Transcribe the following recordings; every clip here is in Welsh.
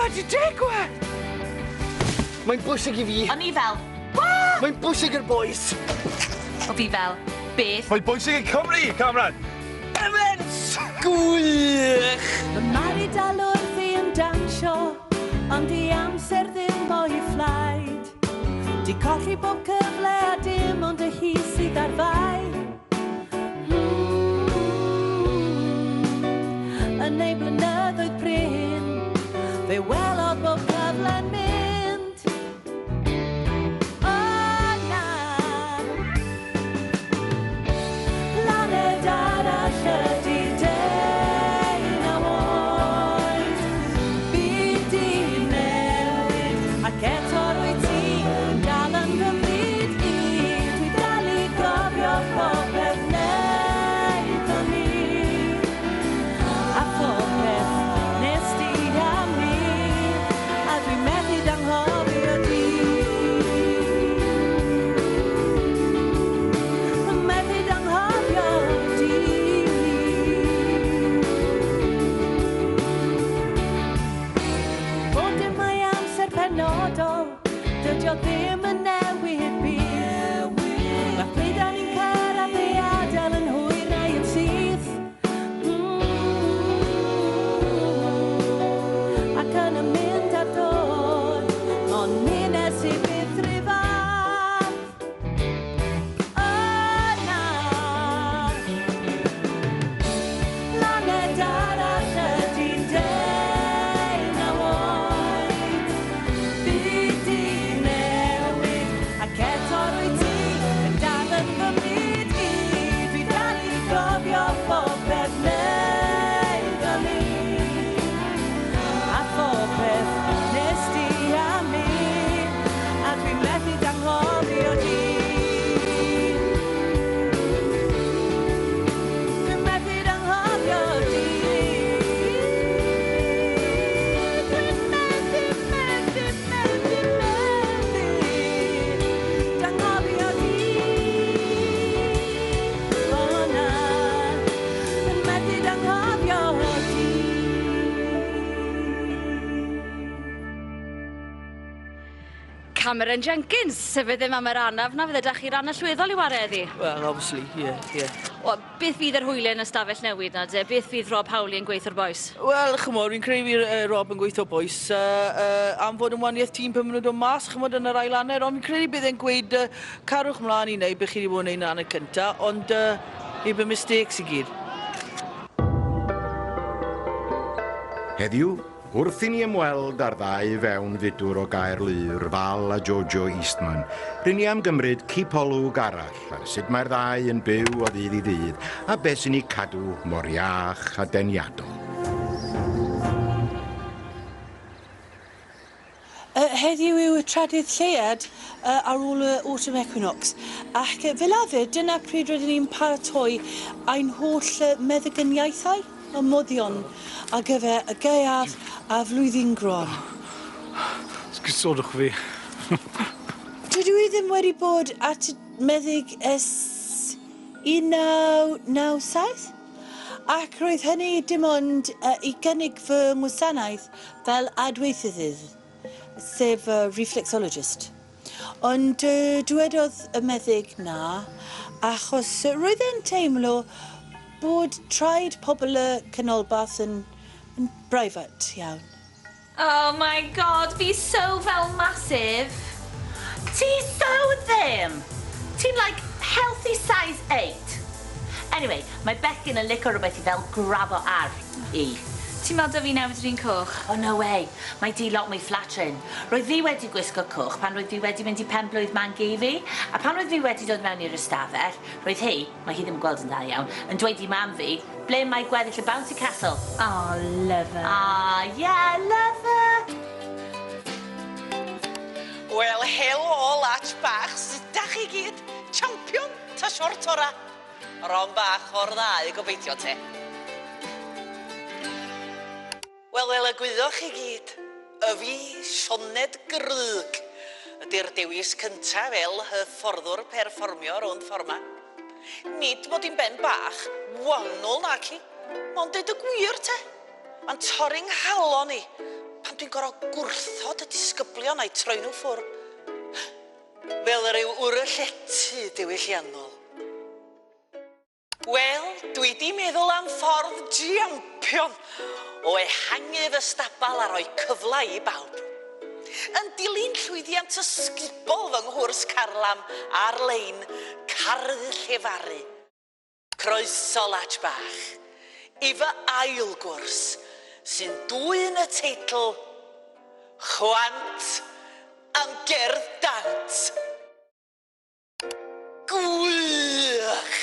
wedi digwydd? Mae'n bwysig I fi. O'n I fel, Mae'n bwysig i'r boys. o fi fel, beth? Mae'n bwysig I Cymru, Cameron! Evans! Gwych! Fy mari dal wrth I yn dansio, ond I amser ddim mwy fflaid. Di colli bob cyfle a dim ond y hi sydd ar fai. Yn ei blynyddoedd prin, fe welodd bob cyfle'n mynd. O na, planed arall ydi deunaw oed. Byd I newid ac eto rwyt ti yn dal yn fy myd I. Dwi dal I gofio popeth wneud o'n i. A popeth nes di a mi, a dwi methu danghofio di. Methu danghofio di. Bod dim mai amser penodol, dydi o ddim yn newid byd. Mae pryd a ni'n cyrraedd ei adael yn hwyr neu yn syth. Ac yn y mynd a dod, ond ni nes I byth rhyfadd. O na, planed arall ydi deunaw oed. Byd I newid ac eto rwyt ti yn dal yn fy myd I. Dwi dal I gofio popeth wneud o'n i. A popeth nes di a mi, a dwi methu danghofio di. Dwi methu danghofio di. Dwi methu danghofio di. O na, dwi methu danghofio di. Cameron Jenkins, sef ddim am yr anaf na fydde dach chi'r allweddol I wareddi. Well, obviously, yeah. O, beth fydd yr hwyliau yn ystafell newid na, de? Beth fydd Rob Hawley yn gweithio'r boes? Wel, chymod, fi'n credu fi'r Rob yn gweithio boes am fod yn waniaeth tîm pan maen nhw'n dod mas, chymod, yn yr ail anner, ond fi'n credu bydd e'n gweud carwch mlaen I wneud beth chi wedi bod yn neud yn anner cynta, ond I by mistakes I gyd. Heddiw, wrth I ni ymweld ar ddau fewn fidwr o Gaerlyr, Fal a Jojo Eastman, rydyn ni am gymryd cipolwg arall ar sut mae'r ddau yn byw o ddydd I ddydd a beth sy'n ei cadw mor iach a deniadol. Heddiw yw y trydydd lleuad ar ôl y autumn equinox. Ac fel arfer, dyna pryd rydyn ni'n paratoi ein holl meddygyniaethau a moddion ar gyfer y gaeaf a flwyddyn gron. Sgysodwch fi. Dydw I ddim wedi bod at y meddyg ers 1997 ac roedd hynny dim ond I gynnig fy ngwasanaeth fel adweithydd, sef reflexologist. Ond dywedodd y meddyg na achos roedd e'n teimlo bod traed pobl y canolbarth yn brifat iawn. Oh my god, fi so fel massive. Ti so ddim. Ti'n like healthy size 8. Anyway, mae Becyn yn licio rhywbeth I fel grabo ar I. Ti'n meddwl da fi newid yr un coch? Oh no way, mae di lot mwy flattering. Roedd fi wedi gwisgo coch pan roedd fi wedi mynd I penblwydd man fi, a pan roedd fi wedi dod mewn i'r ystafell, roedd hi, mae hi ddim yn gweld yn dda iawn, yn dweud I mam fi, ble mae gweddill y Bounty Castle. Oh, love her. Ah, yeah, love her. Wel, helo, lach bach, sut da chi gyd? Champion, ta siort ora. Ron bach o'r ddau, gobeithio te. Wel, y gwyddoch chi gyd, y fi Sioned Grug, ydy'r dewis cyntaf fel hyfforddwr perfformio rownd fforma. Nid mod i'n ben bach, wannol nac i, ond deud y gwir te. Mae'n torri'n nghalon I, pan dwi'n gorfod gwrthod y disgyblion a'i troi nhw ffwr. Fel ryw wrylletu diwylliannol. Wel, dwi di meddwl am ffordd giampion o ehangu fy stabal a roi cyfle i bawb. Yn dilyn llwyddiant ysgubol fy nghwrs carlam ar-lein cardd llefaru. Croeso lach bach i fy ail gwrs sy'n dwyn y teitl Chwant am gerdd dant. Gwych!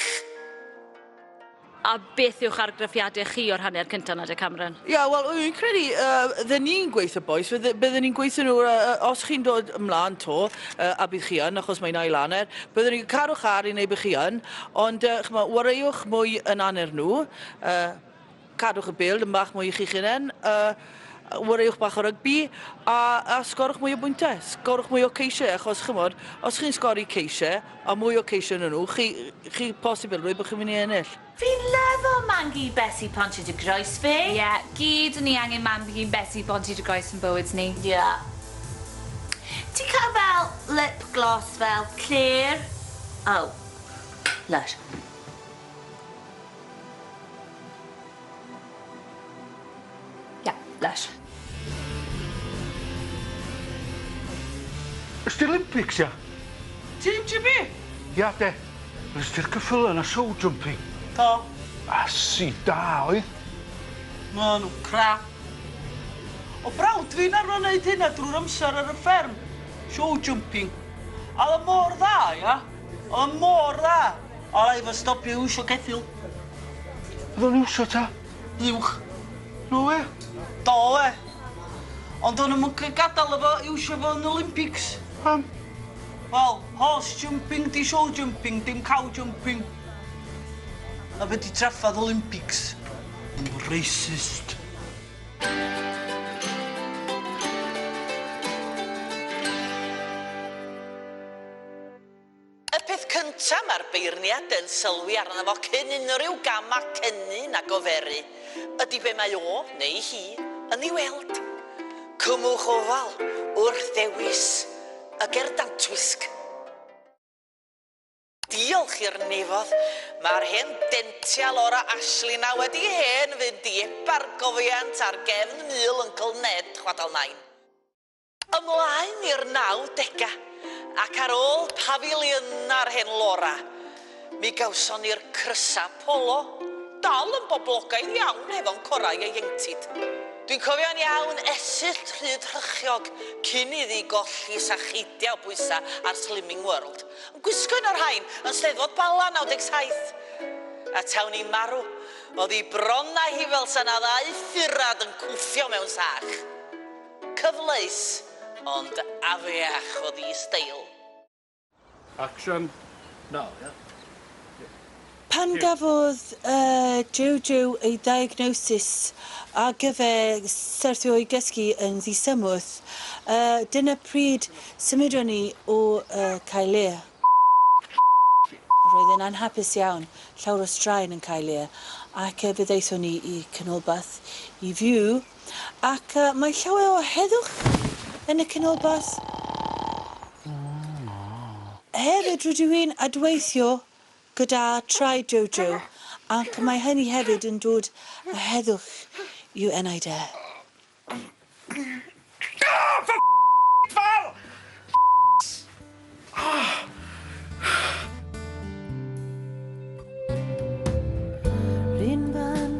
A beth yw'ch argraffiadau chi o'r hanner cyntaf na dy Cameron? Ia, wel, wy'n credu, dda ni'n gweithio boes, byddwn ni'n gweithio nhw, os chi'n dod ymlaen to, a bydd chi yn, achos mae'n ail anner, byddwn ni'n carwch ar i neu bydd chi yn, ond wareuwch mwy yn anner nhw, cadwch y bil, yn bach mwy i chi'ch unen, wareuwch bach o rygbi, a sgorwch mwy o bwyntau, sgorwch mwy o ceisiau, achos chymod, os chi'n sgori ceisiau, a mwy o ceisiau yn nhw, chi posibilrwydd bod chi'n mynd i ennill. Fi'n leddol mangi Bessie Ponti dy groes fi. Ie, gyd ni angen mangi Bessie Ponti dy groes yn bywyd ni. Ie. Ti'n cael fel lip gloss fel clear? Oh, lush. Ie, lush. Ysdi Olympics, ia? Tîm Jimmy? Ia, de. Ysdi'r cyffyle na show jumping. To. A si da, oedd? Ma' nhw crap. O brawd fi'n arno wneud hynna drwy'r amser ar y fferm. Show jumping. A oedd mor dda, ia? Oedd mor dda. A lai fo stopio iwsio gethil. Oedd o'n iwsio ta? Uwch. No we? Do e. Ond o'n nhw'n gadael efo iwsio fo yn Olympics. Pam? Wel, horse jumping di show jumping, dim cow jumping. Na fe di traffath Olympics. Yn racist. Y peth cyntaf mae'r beirniad yn sylwi arno fo cyn unrhyw gam a cynnu na goferu ydy be mae o neu hi yn ei weld. Cymwch ofal wrth ddewis y gerdantwisg. Diolch i'r nefodd, mae'r hen dential o'r Ashley na wedi hen fynd i epa'r gofiant ar gefn mil Uncle Ned chwadal nain. Ymlaen i'r 90au, ac ar ôl pafiliwn ar hen Laura, mi gawson ni'r crysa polo, dal yn boblogaidd iawn efo'n corau ei ieuenctid. Dwi'n cofio'n iawn esyll rhyd rhychiog cyn iddi golli sacheidia o bwysa ar Slimming World. Yn gwisgo'n o'r hain yn Steddfod Bala 97. A tawn ni marw, oedd hi bron na hi fel sa'n a ddau ffurad yn cwffio mewn sach. Cyfleus, ond afiach oedd hi steil. Action. No, ia? Pan gafodd Jojo ei diagnosis a gyfer serthio i gysgu yn ddisymwth, dyna pryd symudon ni o Caerle. Roedd yn anhapus iawn, llawer o straen yn Caerle, ac fe ddeithon ni i canolbarth i fyw, ac mae llawer o heddwch yn y canolbarth. Hefyd rydw i'n adweithio gyda traed Jojo, ac mae hynny hefyd yn dod a heddwch i'w enaid e. Rhinfan,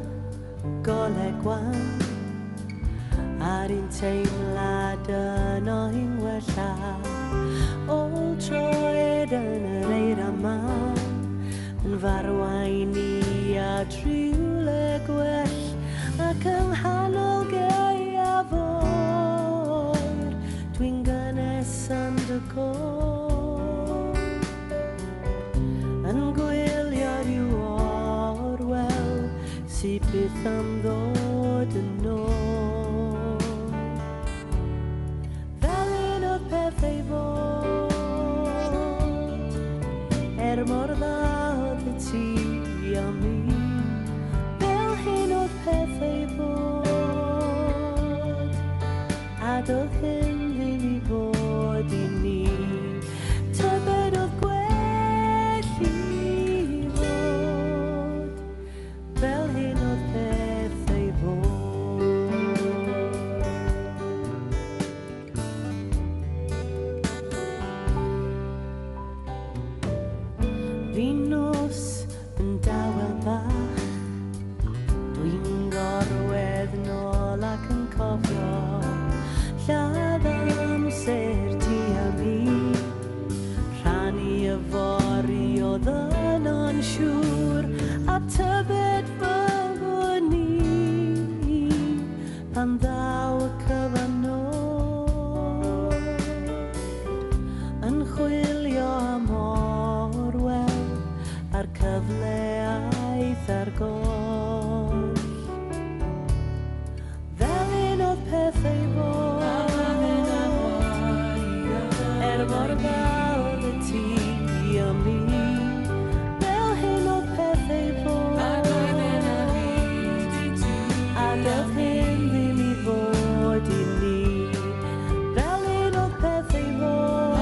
goleg wan, ar un teimlad yn o'n wella, ôl troed yn yr eir yma, yn farwain i a driwle gwell, ac yng nghanol gaeafon, dwi'n gynnes yn dy gor. Yn gwylio rhyw orwel, sydd byth am ddod yn ôl. Fel un o'r pethau fod, mor dda oedd y ti a mi, fel hyn oedd pethau bod. cofio lladd amser ti a mi rhannu y fori o ddyn siŵr a tybed fy ni pan ddaw y cyfanod yn chwilio am orwell a'r cyfle aeth ar goll fel un oedd pethau fod mor fawr y ti a mi fel hyn oedd pethau fod a doedd hyn ddim i fod i ni fel hyn oedd pethau fod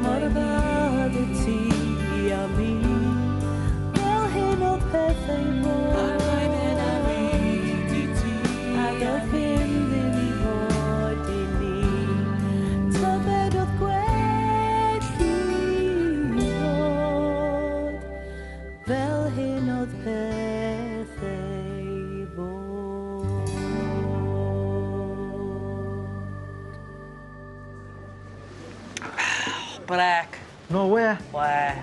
mor fawr y ti a mi fel hyn oedd pethau fod a doedd hyn ddim i fod i ni tybed oedd gwell i fod fel hyn oedd pethau fod. Brec. No way. Where?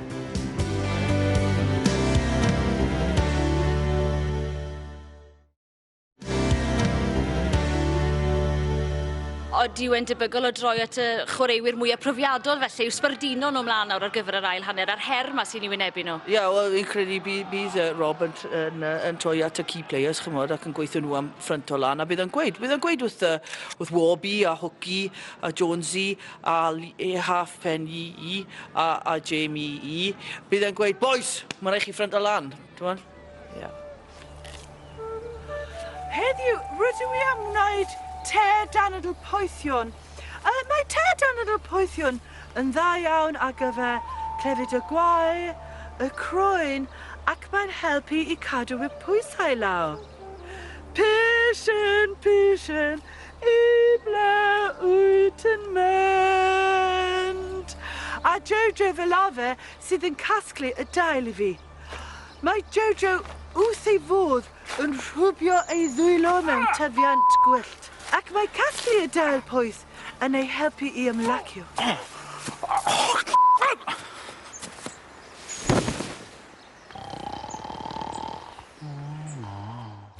Odi yw'n debygol o droi at y chwaraewyr mwyaf profiadol felly, yw sbardino nhw mlaen nawr ar gyfer yr ail hanner a'r her ma sy'n ei wynebu nhw? Ie, wel, fi'n credu bydd Rob yn troi at y key players, chymod, ac yn gweithio nhw am ffrant o lan, a bydd yn gweud wrth Warby a Hooky a Jonesy a half Penny a Jamie bydd yn gweud, boys, mae'n rhaid chi ffrant o lan, dwi'n meddwl? Ie. Heddiw, rydw i am wneud te danadl poethion. Mae te danadl poethion yn dda iawn ar gyfer clefyd y gwae, y croen, ac mae'n helpu i cadw y pwysau lawr. Pishin, i ble wyt yn mynd. A Jojo fel arfer sydd yn casglu y dail i fi. Mae Jojo wrth ei fodd yn rhwbio ei ddwylo mewn tyfiant gwyllt. Ac mae casglu y dail pwys yn ei helpu i ymlacio.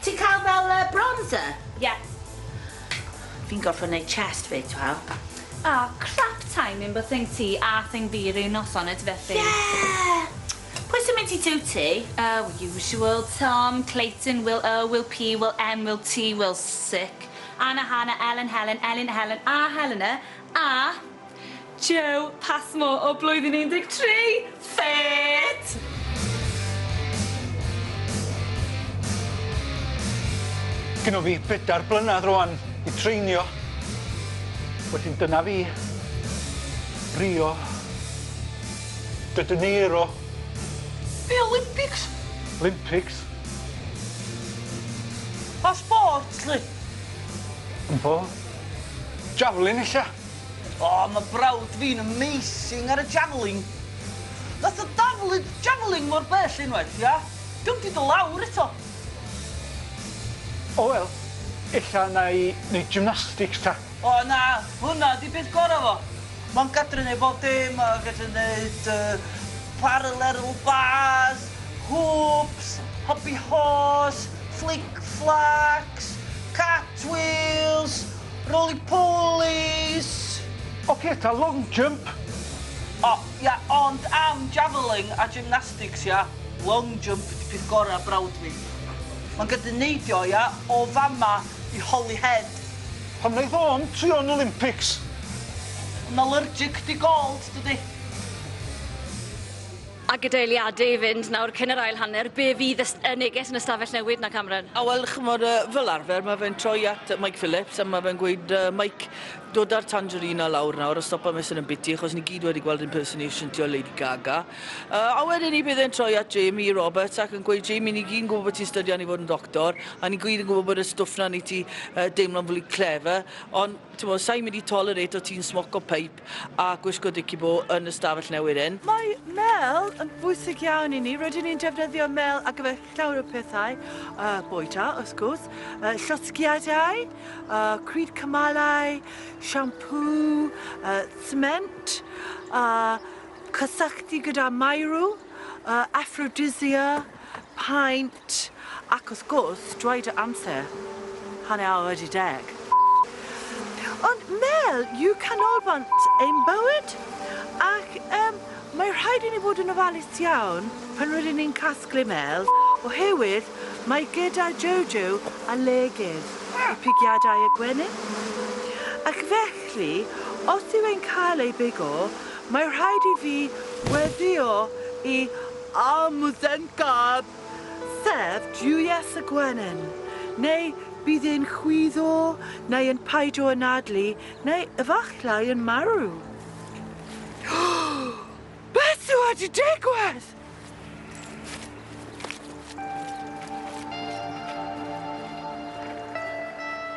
Ti'n cael fel bronzer? Yes. Fi'n gorfod wneud chest fi, twaw. Crap timing bod thing ti a thing fi rhyw noson ydy felly. Yeah! Pwy sy'n mynd i duty? Usual, Tom, Clayton, Will O, Will P, Will M, Will T, Will Sick, Anna, Hannah, Ellen, Helen, a Helena, a Joe Passmore o blwyddyn 13. Fit! Gynno fi 4 blynedd rwan i treinio. Wedyn dyna fi. Rio. De Janeiro. Be Olympics? Olympics. A sports, li? Yn bo. Javelin eisiau. O, mae brawd fi'n amazing ar y javelin. Nath o javelin mor bell unwaith, ia? Dwi'n di dy lawr eto. O wel, illa na i neud gymnastics ta. O na, hwnna di beth gorau fo. Mae'n gadru neud bob dim, mae'n gadru neud parallel bars, hoops, hobby horse, flick-flacks, cartwheels, roly-polies. Oce, ta long jump. O, ia, ond am javelin a gymnastics, ia, long jump di peth gorau brawd fi. Mae'n gyda neidio, ia, o fama i Holyhead. Pam wneud o'n trio'n Olympics? Yn allergic di gold, dydi? A gydeiliadau i fynd nawr cyn yr ail hanner, be fydd y neges yn ystafell newid na Cameron? A wel, chymod, fel arfer, mae fe'n troi at Mike Phillips a mae fe'n gweud, Mike, dod ar Tangerina lawr nawr a stopa mes yn biti, achos ni gyd wedi gweld impersonation ti o Lady Gaga. A wedyn ni bydd e'n troi at Jamie Roberts ac yn gweud, Jamie, ni gyd yn gwybod bod ti'n studian i fod yn doctor, a ni gyd yn gwybod bod y stwff na ni ti deimlo'n fwy clefer, ond sa'n mynd i tolerate o ti'n smoco peip a gwisgo dici-bo yn y stafell newydd hyn. Mae mel yn bwysig iawn i ni. Rydyn ni'n defnyddio mel ar gyfer llawer o pethau. Bwyta, wrth gwrs, llosgiadau, cryd cymalau, siampw, cement, cysylltu gyda mairw, aphrodisia, paint, ac wrth gwrs, dweud y amser, hanner awr wedi 10. Ond mel yw canolbant ein bywyd, ac mae rhaid i ni fod yn ofalus iawn pan rydyn ni'n casglu mel, oherwydd mae gyda Jojo a legydd i pigiadau y gwenyn. Ac felly, os yw ein cael ei bigo, mae rhaid i fi weddio i amwddencab, sef Julius y gwenyn, neu bydd e'n chwyddo, neu yn paidio anadlu, neu efallai yn marw. Beth yw wedi digwydd?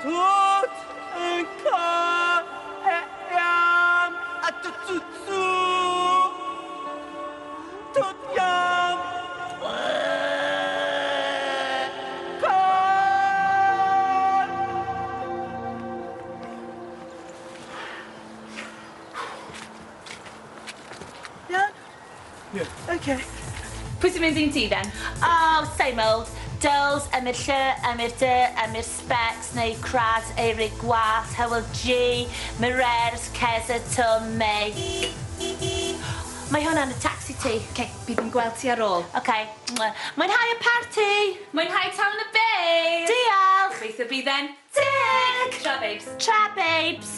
Tot yn cael eam at y tutsu. Tot iam. Okay. Pwy sy'n mynd i'n ti, then? Oh, same old. Dulls, ymyr lle, ymyr dy, ymyr specs, neu cras, eirig gwas, Hywel G, Mirers, Cesa, Tom, May. Mae hwnna'n y taxi ti. OK, bydd yn gweld ti ar ôl. OK. Mwynhau y party. Mwynhau tawn y babes. Diolch. Gobeithio bydd e'n Dig. Tra, babes. Tra, babes.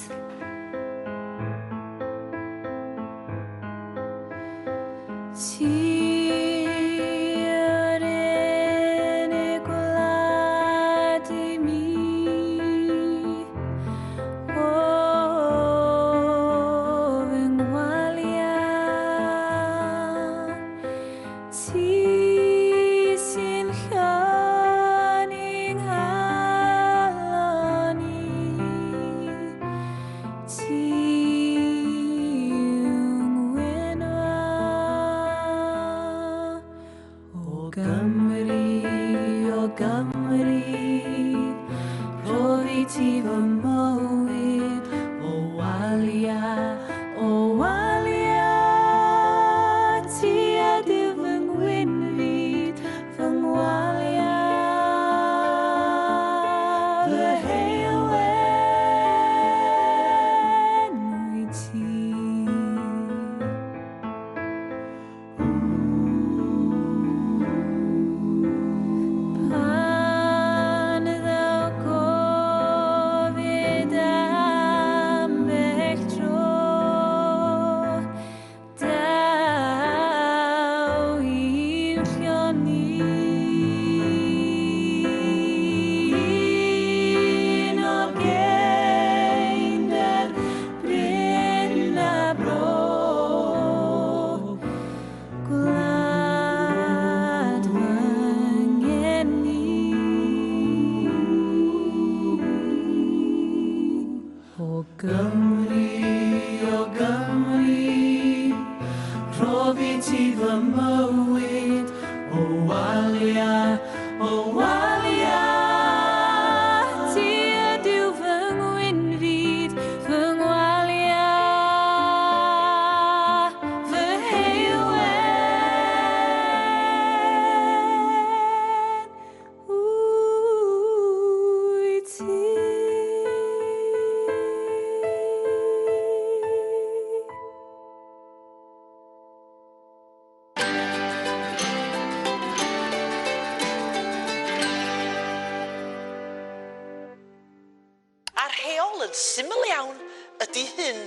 yn syml iawn ydy hyn.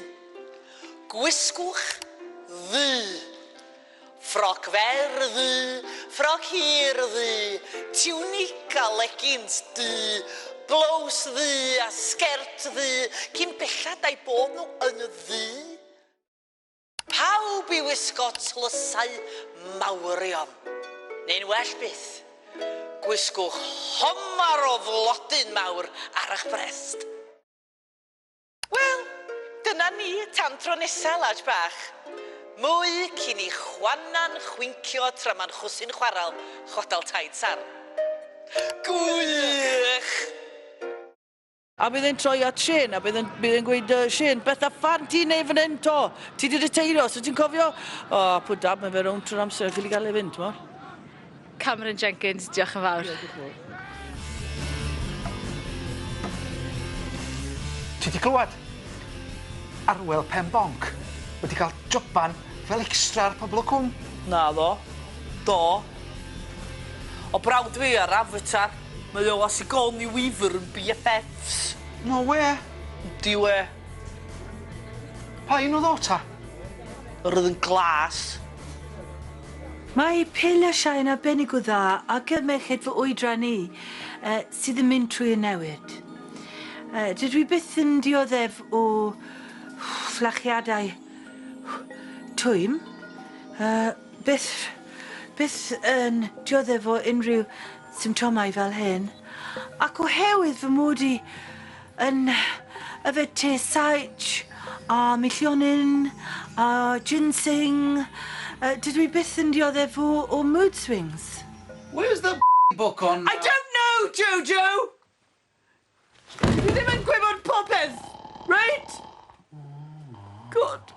Gwisgwch ddu. Ffroc fer ddu, ffroc hir ddu, tunica leggings ddu, blows ddu a sgert ddu, cyn bellad ai bod nhw yn y ddu. Pawb i wisgo tlysau mawrion, neu'n well byth, gwisgwch homar o flodyn mawr ar eich brest. Wel, dyna ni tan tro nesa, laj bach. Mwy cyn i chwana'n chwincio tra ma'n chwsyn chwaral chodal taid sarn. Gwych! A bydd e'n troi at Shane, a bydd e'n gweud, Shane, beth a fan ti'n neud fan hyn to? Ti wedi teiro, so ti'n cofio? O, pwy dab, mae fe rown trwy'r amser, ffili gael ei fynd, mor. Cameron Jenkins, diolch yn fawr. Ti di glywed? Arwel pen bonc wedi cael joban fel extra ar poblogaidd. Na ddo. Do. O brawd fi ar Avatar, mae o as i Golni Weaver yn BFFs. No we. Di we. Pa un o ddo ta? Yr oedd yn glas. Mae pil a Siain arbennig o dda ac y merched fy oedran ni sydd yn mynd trwy y newid. Dydw i byth yn dioddef o fflachiadau twym. Byth yn dioddef o unrhyw symptomau fel hyn. Ac oherwydd fy mod i yn yfed te saich a millionin a ginseng, dydw i byth yn dioddef o mood swings. Where's the book on? I don't know, Jojo! Dwi ddim yn gwybod popeth, right? God.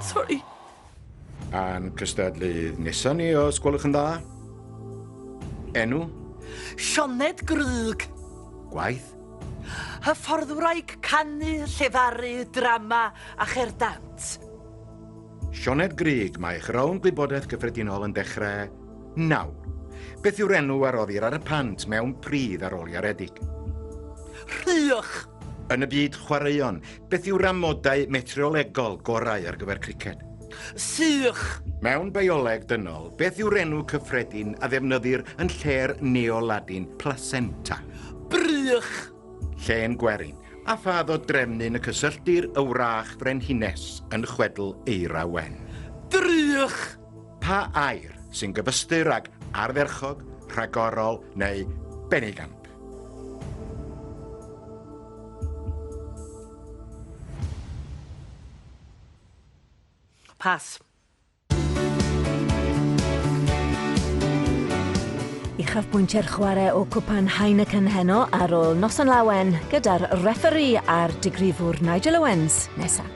Sorry. A'n cystadlydd nesaf ni os gwelwch yn dda. Enw? Sioned Grug. Gwaith? Hyfforddwraig canu, llefaru, drama a cherdant. Sioned Grug, mae chrown gwybodaeth gyffredinol yn dechrau nawr. Beth yw'r enw a roddir ar y pant mewn pridd aroliaredig? Rhych. Yn y byd chwaraeon, beth yw'r amodau meteorolegol gorau ar gyfer criced? Sych. Mewn bioleg dynol, beth yw'r enw cyffredin a ddefnyddir yn lle'r neoladin placenta? Brych. Llen gwerin. A phadd o drefnyn y cysylltir y wrach frenhines yn chwedl eira wen? Drych. Pa air sy'n gyfystyr ag ardderchog, rhagorol neu benigamp? Pas. Uchafbwyntiau'r chwarae o cwpan Heineken heno ar ôl noson lawen gyda'r referi a'r digrifwr Nigel Owens nesaf.